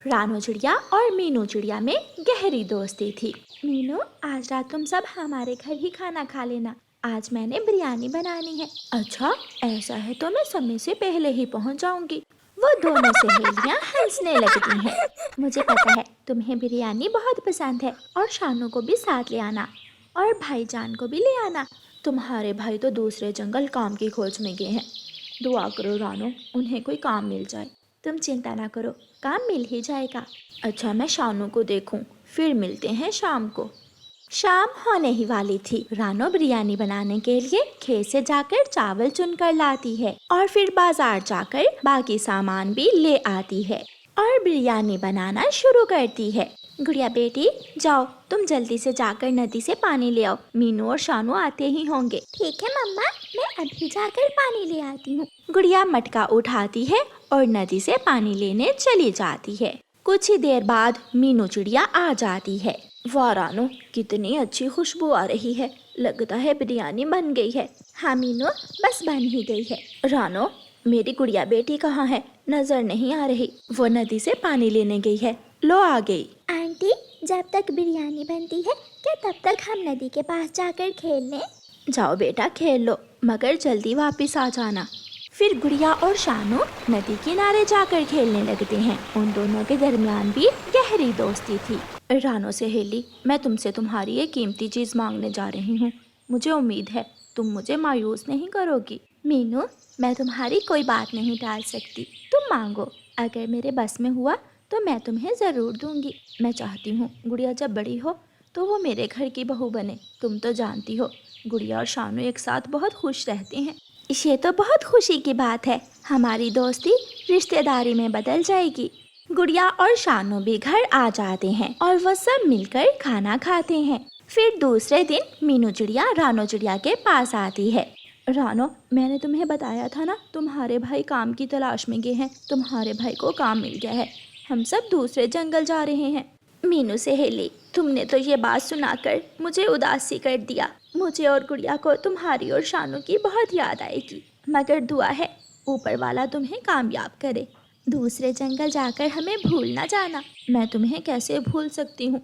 रानो चिड़िया और मीनू चिड़िया में गहरी दोस्ती थी। मीनू, आज रात तुम सब हमारे घर ही खाना खा लेना। आज मैंने बिरयानी बनानी है। अच्छा, ऐसा है तो मैं समय से पहले ही पहुंच जाऊंगी। वो दोनों सहेलियां हंसने लगती हैं। मुझे पता है तुम्हें बिरयानी बहुत पसंद है और शानू को भी साथ ले आना और भाईजान को भी ले आना। तुम्हारे भाई तो दूसरे जंगल काम की खोज में गए हैं। दुआ करो रानो, उन्हें कोई काम मिल जाए। तुम चिंता ना करो, काम मिल ही जाएगा। अच्छा, मैं शानू को देखूं, फिर मिलते हैं शाम को। शाम होने ही वाली थी। रानो बिरयानी बनाने के लिए खेत से जाकर चावल चुनकर लाती है और फिर बाजार जाकर बाकी सामान भी ले आती है और बिरयानी बनाना शुरू करती है। गुड़िया बेटी, जाओ तुम जल्दी से जाकर नदी से पानी ले आओ। मीनू और शानू आते ही होंगे। ठीक है मम्मा, मैं अभी जाकर पानी ले आती हूँ। गुड़िया मटका उठाती है और नदी से पानी लेने चली जाती है। कुछ ही देर बाद मीनू चिड़िया आ जाती है। वाह रानो, कितनी अच्छी खुशबू आ रही है। लगता है बिरयानी बन गई है। हाँ मीनू, बस बन ही गई है। रानो, मेरी गुड़िया बेटी कहाँ है? नजर नहीं आ रही। वो नदी से पानी लेने गई है। लो आ गई। आंटी, जब तक बिरयानी बनती है क्या तब तक हम नदी के पास जाकर खेल लें? जाओ बेटा खेल लो, मगर जल्दी वापस आ जाना। फिर गुड़िया और शानू नदी किनारे जाकर खेलने लगते हैं। उन दोनों के दरमियान भी गहरी दोस्ती थी। रानो सहेली, मैं तुमसे तुम्हारी एक कीमती चीज मांगने जा रही हूँ। मुझे उम्मीद है तुम मुझे मायूस नहीं करोगी। मीनू, मैं तुम्हारी कोई बात नहीं टाल सकती। तुम मांगो, अगर मेरे बस में हुआ तो मैं तुम्हें ज़रूर दूंगी। मैं चाहती हूँ गुड़िया जब बड़ी हो तो वो मेरे घर की बहू बने। तुम तो जानती हो गुड़िया और शानू एक साथ बहुत खुश रहते हैं। ये तो बहुत खुशी की बात है। हमारी दोस्ती रिश्तेदारी में बदल जाएगी। गुड़िया और शानू भी घर आ जाते हैं और वो सब मिलकर खाना खाते हैं। फिर दूसरे दिन मीनू चिड़िया रानो चिड़िया के पास आती है। रानो, मैंने तुम्हें बताया था ना, तुम्हारे भाई काम की तलाश में गए हैं। तुम्हारे भाई को काम मिल गया है। हम सब दूसरे जंगल जा रहे हैं। मीनू सहेली, तुमने तो ये बात सुनाकर मुझे उदासी कर दिया। मुझे और गुड़िया को तुम्हारी और शानू की बहुत याद आएगी, मगर दुआ है ऊपर वाला तुम्हें कामयाब करे। दूसरे जंगल जाकर हमें भूल ना जाना। मैं तुम्हें कैसे भूल सकती हूँ?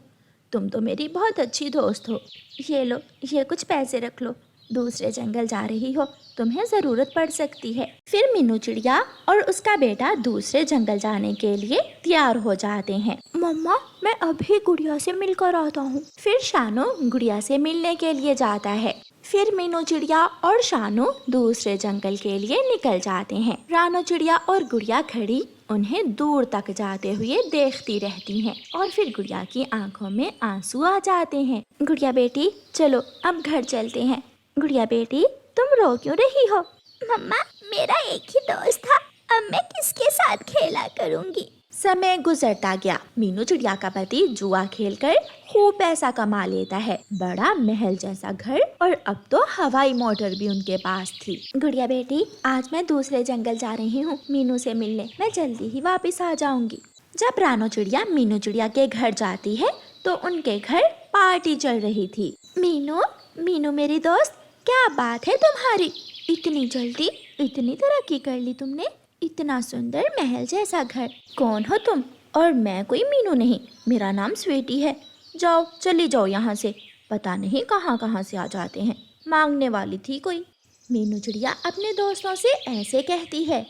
तुम तो मेरी बहुत अच्छी दोस्त हो। ये लो, ये कुछ पैसे रख लो। दूसरे जंगल जा रही हो, तुम्हें ज़रूरत पड़ सकती है। फिर मीनू चिड़िया और उसका बेटा दूसरे जंगल जाने के लिए तैयार हो जाते हैं। मम्मा, मैं अभी गुड़िया से मिलकर आता हूँ। फिर शानू गुड़िया से मिलने के लिए जाता है। फिर मीनू चिड़िया और शानू दूसरे जंगल के लिए निकल जाते हैं। रानो चिड़िया और गुड़िया खड़ी उन्हें दूर तक जाते हुए देखती रहती हैं और फिर गुड़िया की आंखों में आंसू आ जाते हैं। गुड़िया बेटी, चलो अब घर चलते हैं। गुड़िया बेटी, तुम रो क्यों रही हो? मम्मा, मेरा एक ही दोस्त था, अब मैं किसके साथ खेला करूंगी? समय गुजरता गया। मीनू चिड़िया का पति जुआ खेलकर खूब पैसा कमा लेता है। बड़ा महल जैसा घर और अब तो हवाई मोटर भी उनके पास थी। गुड़िया बेटी, आज मैं दूसरे जंगल जा रही हूँ मीनू से मिलने। मैं जल्दी ही वापस आ जाऊंगी। जब रानो चिड़िया मीनू चिड़िया के घर जाती है तो उनके घर पार्टी चल रही थी। मीनू मेरी दोस्त, क्या बात है तुम्हारी? इतनी जल्दी इतनी तरक्की कर ली तुमने। इतना सुंदर महल जैसा घर। कौन हो तुम? और मैं कोई मीनू नहीं, मेरा नाम स्वीटी है। जाओ, चली जाओ यहाँ से। पता नहीं कहाँ कहाँ से आ जाते हैं। मांगने वाली थी कोई। मीनू चिड़िया अपने दोस्तों से ऐसे कहती है।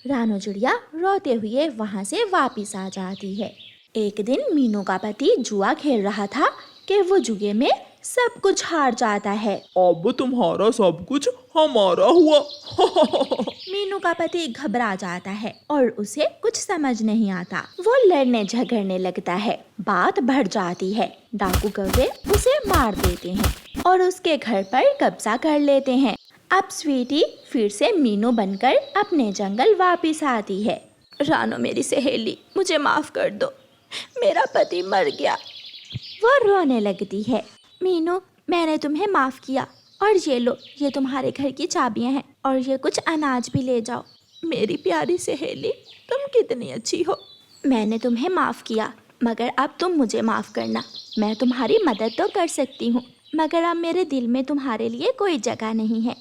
रानो चिड़िया रोते हुए वहाँ से वापिस आ जाती है। एक दिन मीनू का पति जुआ खेल रहा था कि वो जुए में सब कुछ हार जाता है। अब तुम्हारा सब कुछ हमारा हुआ। मीनू का पति घबरा जाता है और उसे कुछ समझ नहीं आता। वो लड़ने झगड़ने लगता है। बात बढ़ जाती है। डाकू कौवे उसे मार देते हैं और उसके घर पर कब्जा कर लेते हैं। अब स्वीटी फिर से मीनू बनकर अपने जंगल वापिस आती है। रानो मेरी सहेली, मुझे माफ कर दो, मेरा पति मर गया। वो रोने लगती है। मीनू, मैंने तुम्हें माफ किया और ये लो, ये तुम्हारे घर की चाबियां हैं और ये कुछ अनाज भी ले जाओ। मेरी प्यारी सहेली, तुम कितनी अच्छी हो। मैंने तुम्हें माफ किया, मगर अब तुम मुझे माफ करना। मैं तुम्हारी मदद तो कर सकती हूँ, मगर अब मेरे दिल में तुम्हारे लिए कोई जगह नहीं है।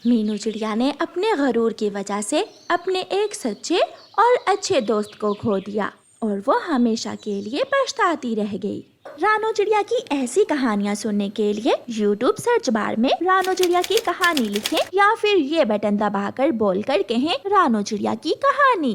मीनू चिड़िया ने अपने गरूर की वजह से अपने एक सच्चे और अच्छे दोस्त को खो दिया और वो हमेशा के लिए पछताती रह गई। रानो चिड़िया की ऐसी कहानियाँ सुनने के लिए YouTube सर्च बार में रानो चिड़िया की कहानी लिखें या फिर ये बटन दबाकर बोलकर कहें रानो चिड़िया की कहानी।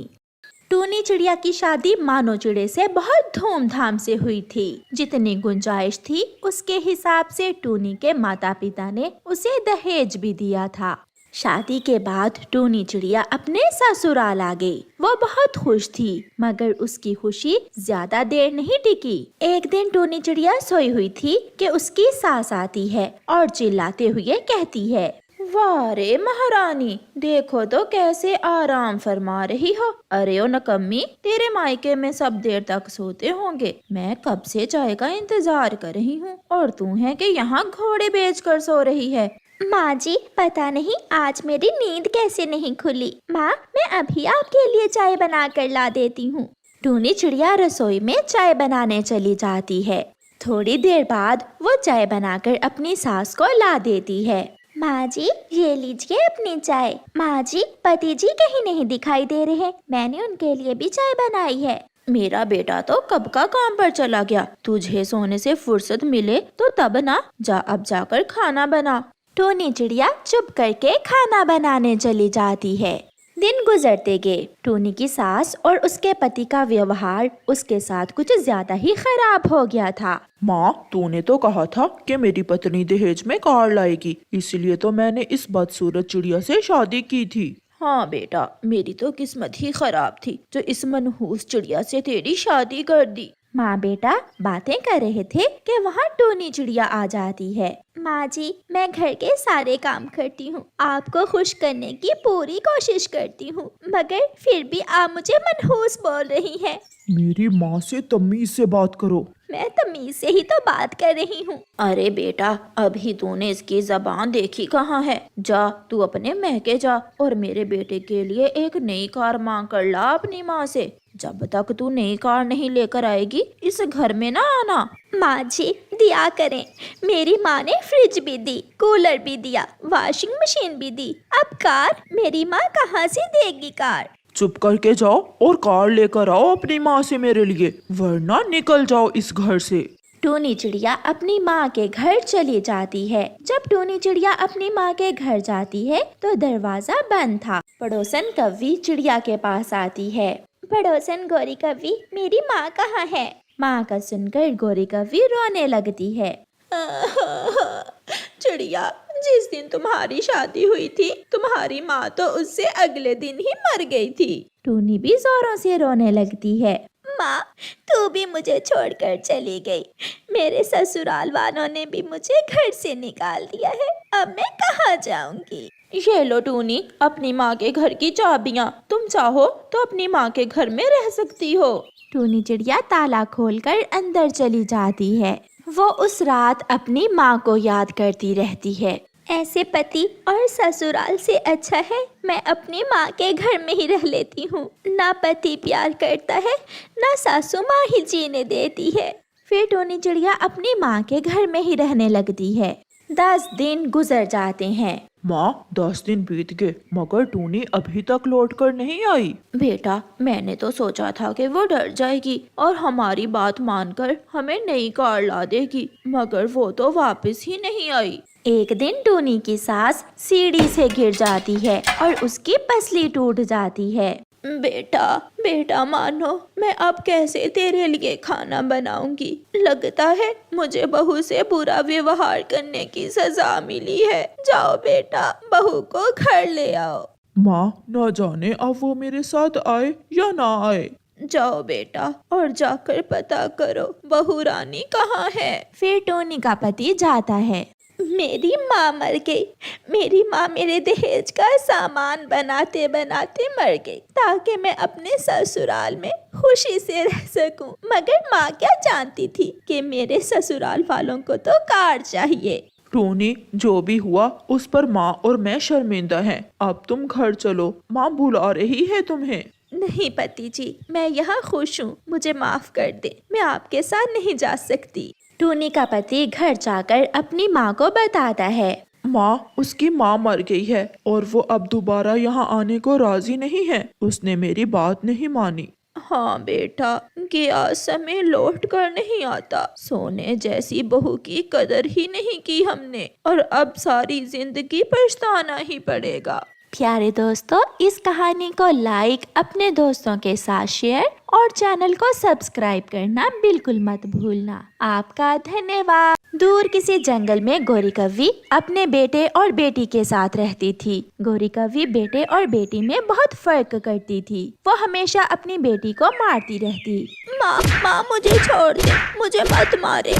टूनी चिड़िया की शादी मानो चिड़े से बहुत धूमधाम से हुई थी। जितनी गुंजाइश थी उसके हिसाब से टूनी के माता पिता ने उसे दहेज भी दिया था। शादी के बाद टूनी चिड़िया अपने ससुराल आ गई। वो बहुत खुश थी, मगर उसकी खुशी ज्यादा देर नहीं टिकी। एक दिन टूनी चिड़िया सोई हुई थी कि उसकी सास आती है और चिल्लाते हुए कहती है, वाह रे महारानी, देखो तो कैसे आराम फरमा रही हो। अरे ओ नकम्मी, तेरे मायके में सब देर तक सोते होंगे। मैं कब से चाय का इंतजार कर रही हूँ और तू है कि यहाँ घोड़े बेच कर सो रही है। माँ जी, पता नहीं आज मेरी नींद कैसे नहीं खुली। माँ, मैं अभी आपके लिए चाय बना कर ला देती हूँ। टूनी चिड़िया रसोई में चाय बनाने चली जाती है। थोड़ी देर बाद वो चाय बनाकर अपनी सास को ला देती है। माँ जी, ये लीजिए अपनी चाय। माँ जी, पति जी कहीं नहीं दिखाई दे रहे, मैंने उनके लिए भी चाय बनाई है। मेरा बेटा तो कब का काम पर चला गया, तुझे सोने से फुर्सत मिले तो तब ना, जा अब जाकर खाना बना। टूनी चिड़िया चुप करके खाना बनाने चली जाती है। दिन गुजरते गए। टूनी की सास और उसके पति का व्यवहार उसके साथ कुछ ज्यादा ही खराब हो गया था। माँ, तूने तो कहा था कि मेरी पत्नी दहेज में कार लाएगी, इसलिए तो मैंने इस बदसूरत चिड़िया से शादी की थी। हाँ बेटा, मेरी तो किस्मत ही खराब थी जो इस मनहूस चिड़िया से तेरी शादी कर दी। माँ बेटा बातें कर रहे थे कि वहाँ टूनी चिड़िया आ जाती है। माँ जी, मैं घर के सारे काम करती हूँ, आपको खुश करने की पूरी कोशिश करती हूँ, मगर फिर भी आप मुझे मनहूस बोल रही हैं। मेरी माँ से तमीज से बात करो। मैं तमीज से ही तो बात कर रही हूँ। अरे बेटा, अभी तूने इसकी जबान देखी कहाँ है। जा तू अपने महके जा और मेरे बेटे के लिए एक नई कार मांग कर ला अपनी माँ से। जब तक तू नई कार नहीं लेकर आएगी इस घर में ना आना। माँ जी, दिया करें, मेरी माँ ने फ्रिज भी दी, कूलर भी दिया, वॉशिंग मशीन भी दी, अब कार मेरी माँ कहाँ से देगी कार। चुप करके जाओ और कार लेकर आओ अपनी माँ से मेरे लिए, वरना निकल जाओ इस घर से। टूनी चिड़िया अपनी माँ के घर चली जाती है। जब टूनी चिड़िया अपनी माँ के घर जाती है तो दरवाजा बंद था। पड़ोसन कव्वी चिड़िया के पास आती है। पड़ोसन गौरी कव्वी, मेरी माँ कहाँ है। माँ का सुनकर गौरी कव्वी रोने लगती है। चिड़िया, जिस दिन तुम्हारी शादी हुई थी तुम्हारी माँ तो उससे अगले दिन ही मर गई थी। टूनी भी जोरों से रोने लगती है। माँ, तू भी मुझे छोड़कर चली गई। मेरे ससुराल वालों ने भी मुझे घर से निकाल दिया है, अब मैं कहाँ जाऊंगी। ये लो टूनी, अपनी माँ के घर की चाबियाँ, तुम चाहो तो अपनी माँ के घर में रह सकती हो। टूनी चिड़िया ताला खोलकर अंदर चली जाती है। वो उस रात अपनी माँ को याद करती रहती है। ऐसे पति और ससुराल से अच्छा है मैं अपनी माँ के घर में ही रह लेती हूँ। ना पति प्यार करता है, ना सासू माँ ही जीने देती है। फिर टूनी चिड़िया अपनी माँ के घर में ही रहने लगती है। 10 दिन गुजर जाते हैं। माँ, 10 दिन बीत गए मगर टूनी अभी तक लौट कर नहीं आई। बेटा, मैंने तो सोचा था कि वो डर जाएगी और हमारी बात मानकर हमें नई कार ला देगी, मगर वो तो वापस ही नहीं आई। एक दिन टूनी की सास सीढ़ी से गिर जाती है और उसकी पसली टूट जाती है। बेटा, बेटा मानो, मैं अब कैसे तेरे लिए खाना बनाऊंगी। लगता है मुझे बहू से बुरा व्यवहार करने की सजा मिली है। जाओ बेटा, बहू को घर ले आओ। माँ, न जाने अब वो मेरे साथ आए या ना आए। जाओ बेटा और जाकर पता करो बहू रानी कहाँ है। फिर टूनी का पति जाता है। मेरी माँ मर गई। मेरी माँ मेरे दहेज का सामान बनाते बनाते मर गई ताकि मैं अपने ससुराल में खुशी से रह सकूं। मगर माँ क्या जानती थी कि मेरे ससुराल वालों को तो कार चाहिए। टूनी, जो भी हुआ उस पर माँ और मैं शर्मिंदा हैं। अब तुम घर चलो, माँ बुला रही है तुम्हें। नहीं पति जी, मैं यहाँ खुश हूँ, मुझे माफ कर दे, मैं आपके साथ नहीं जा सकती। टूनी का पति घर जाकर अपनी माँ को बताता है। माँ, उसकी माँ मर गई है और वो अब दोबारा यहाँ आने को राजी नहीं है। उसने मेरी बात नहीं मानी। हाँ बेटा, गया समय लौट कर नहीं आता। सोने जैसी बहू की कदर ही नहीं की हमने, और अब सारी जिंदगी पछताना ही पड़ेगा। प्यारे दोस्तों, इस कहानी को लाइक, अपने दोस्तों के साथ शेयर और चैनल को सब्सक्राइब करना बिल्कुल मत भूलना। आपका धन्यवाद। दूर किसी जंगल में गौरी कव्वी अपने बेटे और बेटी के साथ रहती थी। गौरी कव्वी बेटे और बेटी में बहुत फर्क करती थी। वो हमेशा अपनी बेटी को मारती रहती। माँ मुझे छोड़ दे, मुझे मत मारे,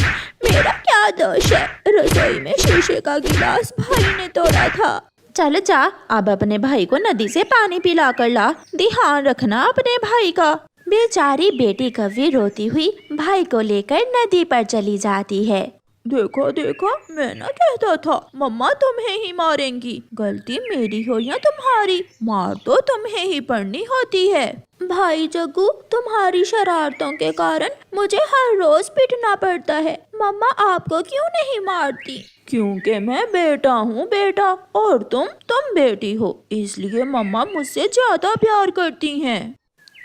मेरा क्या दोष है? रसोई में शीशे का गिलास भाई ने तोड़ा था। चल जा, अब अपने भाई को नदी से पानी पिला कर ला। ध्यान रखना अपने भाई का। बेचारी बेटी कव्वी रोती हुई भाई को लेकर नदी पर चली जाती है। देखो देखो, मैं ना कहता था मम्मा तुम्हें ही मारेंगी। गलती मेरी हो या तुम्हारी, मार तो तुम्हें ही पड़नी होती है। भाई जग्गू, तुम्हारी शरारतों के कारण मुझे हर रोज पिटना पड़ता है। मम्मा आपको क्यों नहीं मारती? क्योंकि मैं बेटा हूँ बेटा, और तुम बेटी हो, इसलिए मम्मा मुझसे ज्यादा प्यार करती हैं।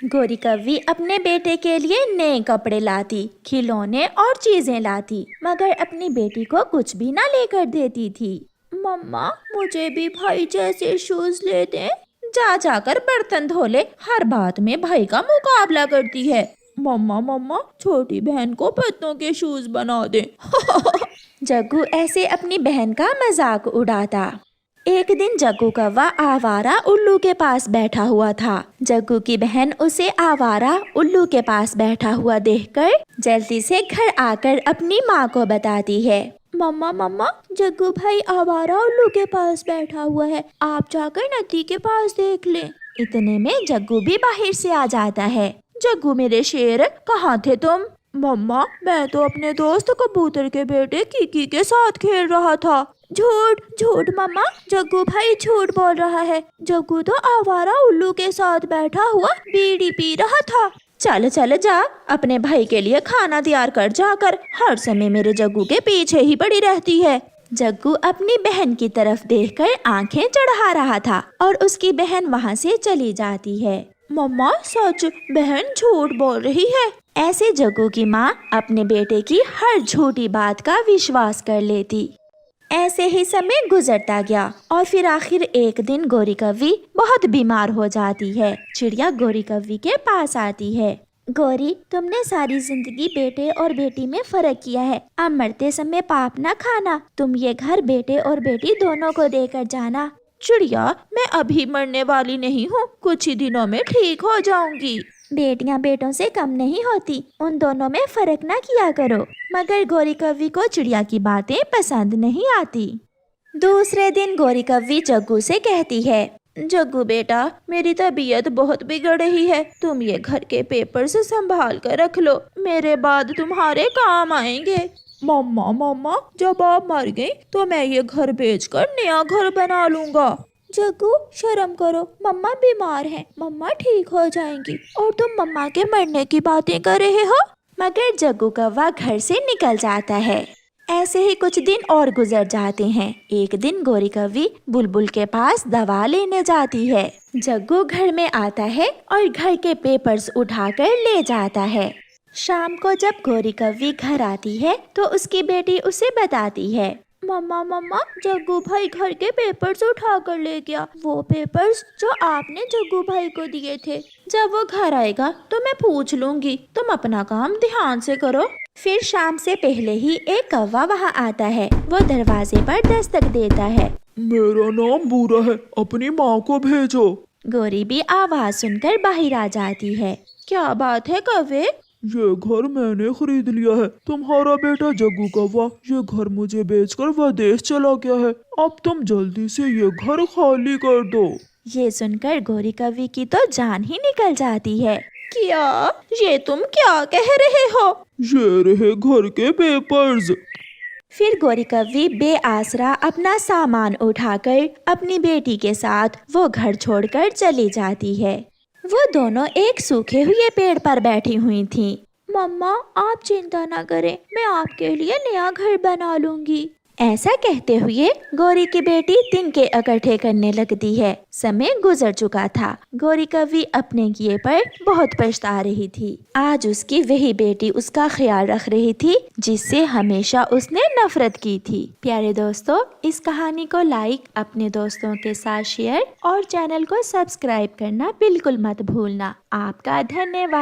गौरी कव्वी अपने बेटे के लिए नए कपड़े लाती, खिलौने और चीजें लाती, मगर अपनी बेटी को कुछ भी ना लेकर देती थी। मम्मा मुझे भी भाई जैसे शूज ले दे। जा जाकर बर्तन धो ले, हर बात में भाई का मुकाबला करती है। मम्मा छोटी बहन को पत्तों के शूज बना दे। जग्गू ऐसे अपनी बहन का मजाक उड़ाता। एक दिन जग्गू कौवा आवारा उल्लू के पास बैठा हुआ था। जग्गू की बहन उसे आवारा उल्लू के पास बैठा हुआ देखकर जल्दी से घर आकर अपनी माँ को बताती है। मम्मा जग्गू भाई आवारा उल्लू के पास बैठा हुआ है, आप जाकर नदी के पास देख लें। इतने में जग्गू भी बाहर से आ जाता है। जग्गू मेरे शेर, कहाँ थे तुम? मम्मा मैं तो अपने दोस्त कबूतर के बेटे कीकी के साथ खेल रहा था। झूठ मम्मा, जग्गू भाई झूठ बोल रहा है। जग्गू तो आवारा उल्लू के साथ बैठा हुआ बीड़ी पी रहा था। चल जा, अपने भाई के लिए खाना तैयार कर जाकर। हर समय मेरे जग्गू के पीछे ही पड़ी रहती है। जग्गू अपनी बहन की तरफ देखकर आंखें चढ़ा रहा था और उसकी बहन वहाँ से चली जाती है। मम्मा सच, बहन झूठ बोल रही है। ऐसे जग्गू की माँ अपने बेटे की हर झूठी बात का विश्वास कर लेती। ऐसे ही समय गुजरता गया और फिर आखिर एक दिन गौरी कव्वी बहुत बीमार हो जाती है। चिड़िया गौरी कव्वी के पास आती है। गौरी, तुमने सारी जिंदगी बेटे और बेटी में फर्क किया है, अब मरते समय पाप न खाना। तुम ये घर बेटे और बेटी दोनों को देकर जाना। चिड़िया, मैं अभी मरने वाली नहीं हूँ, कुछ ही दिनों में ठीक हो जाऊंगी। बेटियां बेटों से कम नहीं होती, उन दोनों में फर्क ना किया करो। मगर गौरी कव्वी को चिड़िया की बातें पसंद नहीं आती। दूसरे दिन गौरी कव्वी जग्गू से कहती है, जग्गू बेटा, मेरी तबीयत बहुत बिगड़ रही है, तुम ये घर के पेपर्स संभाल कर रख लो, मेरे बाद तुम्हारे काम आएंगे। मम्मा जब आप मर गई तो मैं ये घर बेचकर नया घर बना लूंगा। जग्गू शर्म करो, मम्मा बीमार हैं, मम्मा ठीक हो जाएंगी और तुम मम्मा के मरने की बातें कर रहे हो। मगर जग्गू कौवा घर से निकल जाता है। ऐसे ही कुछ दिन और गुजर जाते हैं। एक दिन गौरी कव्वी बुलबुल के पास दवा लेने जाती है। जग्गू घर में आता है और घर के पेपर्स उठाकर ले जाता है। शाम को जब गौरी कव्वी घर आती है तो उसकी बेटी उसे बताती है, मम्मा जग्गू भाई घर के पेपर्स उठा कर ले गया, वो पेपर्स जो आपने जग्गू भाई को दिए थे। जब वो घर आएगा तो मैं पूछ लूंगी, तुम अपना काम ध्यान से करो। फिर शाम से पहले ही एक कौवा वहाँ आता है। वो दरवाजे पर दस्तक देता है। मेरा नाम बूरा है, अपनी माँ को भेजो। गौरी भी आवाज सुनकर बाहर आ जाती है। क्या बात है कौवे? ये घर मैंने खरीद लिया है, तुम्हारा बेटा जग्गू कौवा ये घर मुझे बेचकर विदेश चला गया है, अब तुम जल्दी से ये घर खाली कर दो। ये सुनकर गौरी कव्वी की तो जान ही निकल जाती है। क्या? ये तुम क्या कह रहे हो? ये रहे घर के पेपर्स। फिर गौरी कव्वी बेआसरा अपना सामान उठाकर अपनी बेटी के साथ वो घर छोड़कर चली जाती है। वो दोनों एक सूखे हुए पेड़ पर बैठी हुई थीं। मम्मा आप चिंता ना करें, मैं आपके लिए नया घर बना लूंगी। ऐसा कहते हुए गौरी की बेटी तिनके इकट्ठे करने लगती है। समय गुजर चुका था। गौरी कभी अपने किए पर बहुत पछता रही थी। आज उसकी वही बेटी उसका ख्याल रख रही थी जिससे हमेशा उसने नफरत की थी। प्यारे दोस्तों, इस कहानी को लाइक, अपने दोस्तों के साथ शेयर और चैनल को सब्सक्राइब करना बिल्कुल मत भूलना। आपका धन्यवाद।